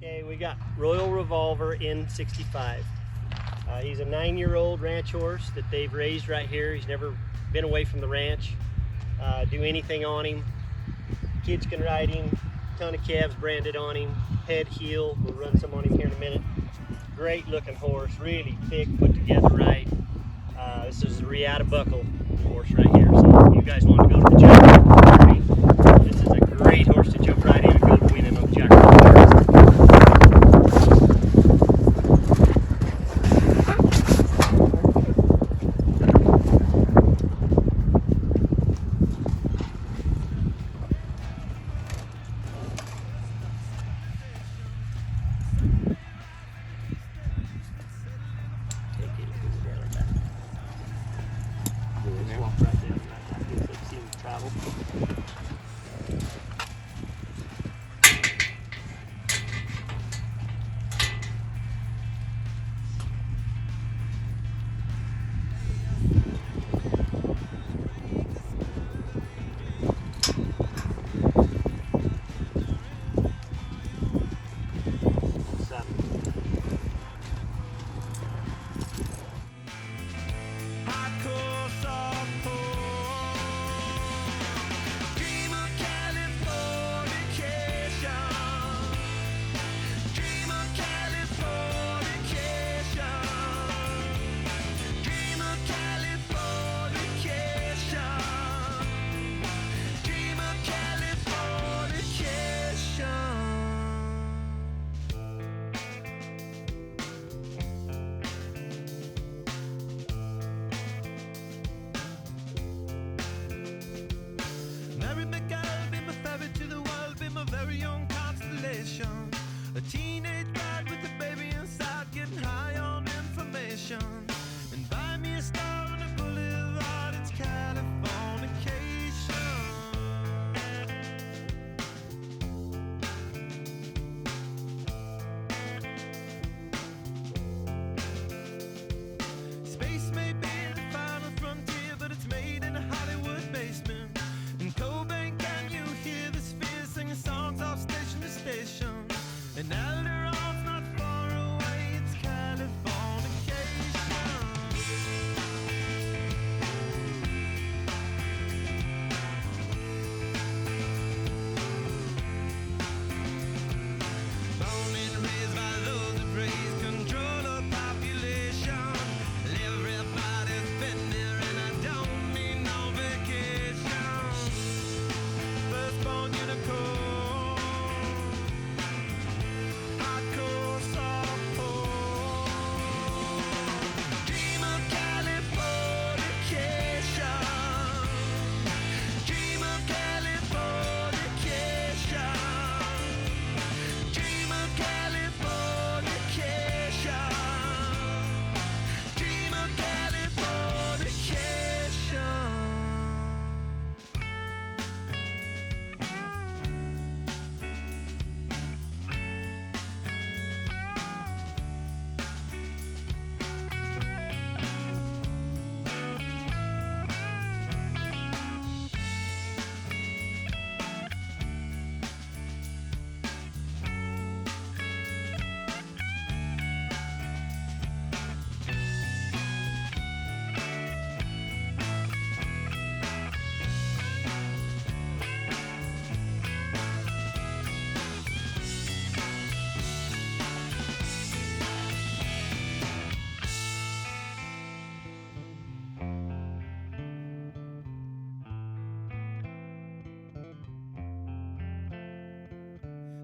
Okay, we got Royal Revolver N65. He's a 9-year-old ranch horse that they've raised right here. He's never been away from the ranch. Do anything on him. Kids can ride him. Ton of calves branded on him. Head, heel. We'll run some on him here in a minute. Great looking horse, really thick, put together right. This is a Riata buckle horse right here. So if you guys want to go to the Jack, this is a great horse to jump right in and go to winning on the Jack. Walk right there, right there, so you see him travel. A teenage bride with a baby inside, getting high on information. And buy me a star on a boulevard, it's Californication. Space may be the final frontier, but it's made in a Hollywood basement. In Cobain, can you hear the sphere singing songs off station to station? And Alderon's not far away, it's Californication. Born and raised by those that praise control of population. Everybody's been there and I don't need no vacation. Firstborn unicorn.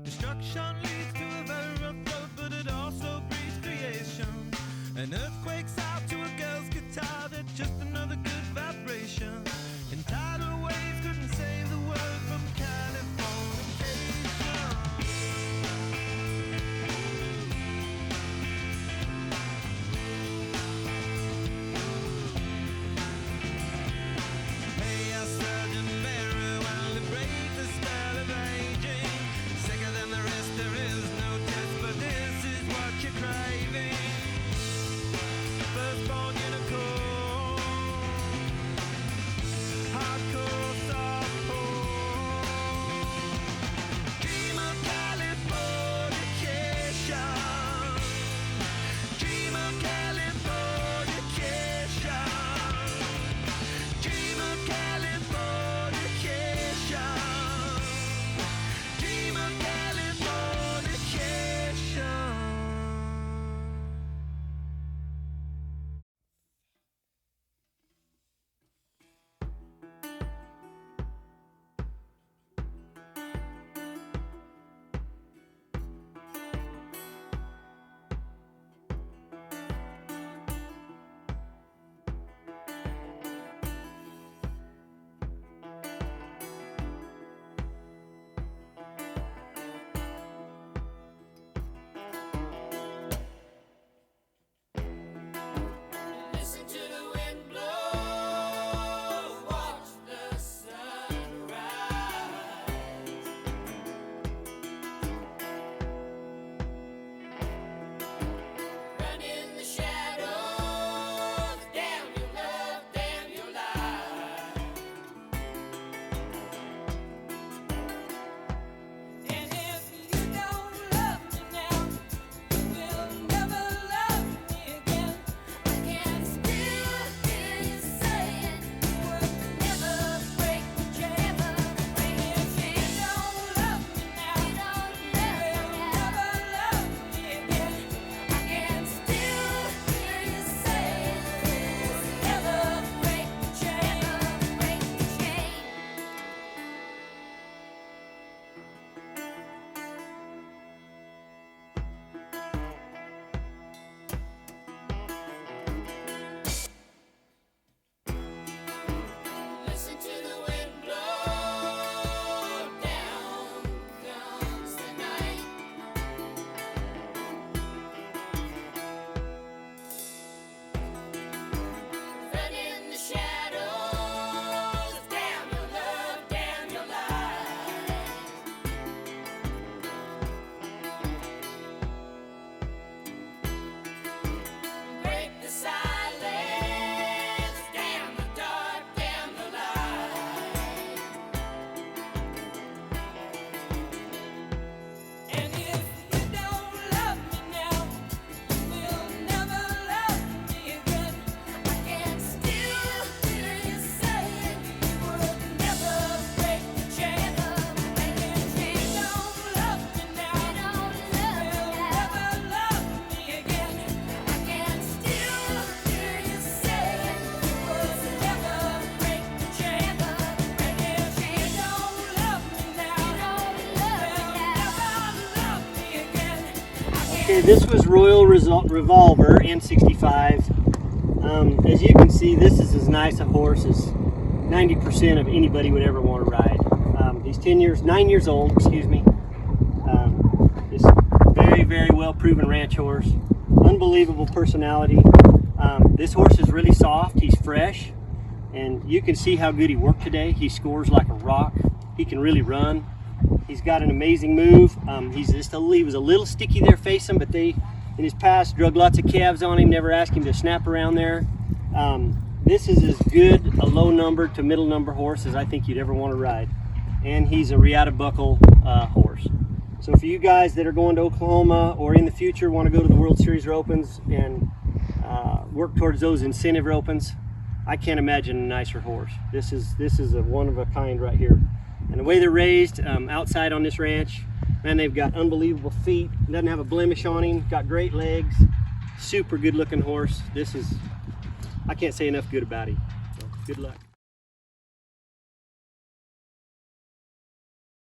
Destruction leads to a very rough road, but it also breeds creation. An earthquake's out to a girl's guitar, that's just another good vibration. And tidal waves couldn't save the world from Californication. Hey, I surgeon very well to break the spell of aging. Sicker than the rest, there is no test, but this is what Okay, this was Revolver N65. As you can see, this is as nice a horse as 90% of anybody would ever want to ride. He's 9 years old, excuse me. This very, very well proven ranch horse. Unbelievable personality. This horse is really soft, he's fresh, and you can see how good he worked today. He scores like a rock. He can really run. He's got an amazing move. He was a little sticky there facing, but they, in his past, drug lots of calves on him, never asked him to snap around there. This is as good a low number to middle number horse as I think you'd ever want to ride. And he's a regatta buckle horse. So for you guys that are going to Oklahoma or in the future want to go to the World Series Ropens and work towards those incentive ropens, I can't imagine a nicer horse. This is a one of a kind right here. And the way they're raised outside on this ranch, man, they've got unbelievable feet. Doesn't have a blemish on him. Got great legs. Super good looking horse. I can't say enough good about him. So, good luck.